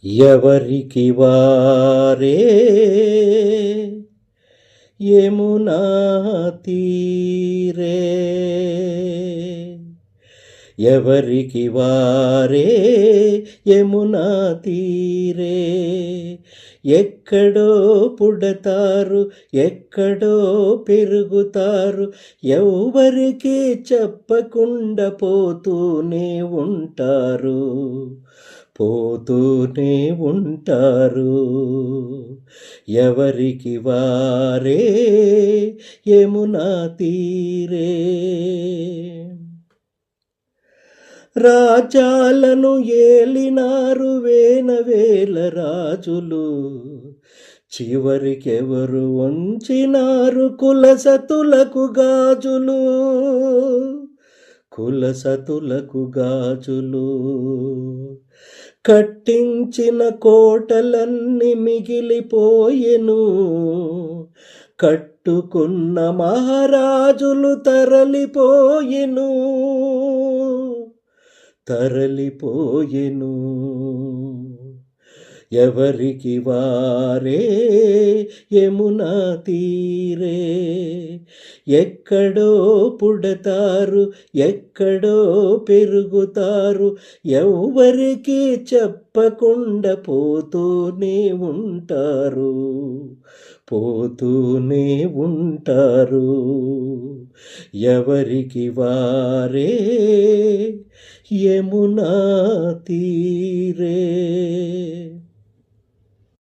ఎవరికి వారే యమునా తీరే, ఎవరికి వారే యమునా తీరే. ఎక్కడో పుడతారు, ఎక్కడో పెరుగుతారు, ఎవరికి చెప్పకుండా పోతూనే ఉంటారు, పోతూనే ఉంటారు. ఎవరికి వారే యమునా తీరే. రాజ్యాలను ఏలినారు వేల రాజులు, చివరికెవరు వంచినారు కులసతులకు గాజులు, కులసతులకు గాజులు. కట్టించిన కోటలన్నీ మిగిలిపోయెను, కట్టుకున్న మహారాజులు తరలిపోయెను, తరలిపోయెను. ఎవరికి వారే యమునా తీరే. ఎక్కడో పుడతారు, ఎక్కడో పెరుగుతారు, ఎవరికి చెప్పకుండా పోతూనే ఉంటారు, పోతూనే ఉంటారు. ఎవరికి వారే యమునా తీరే.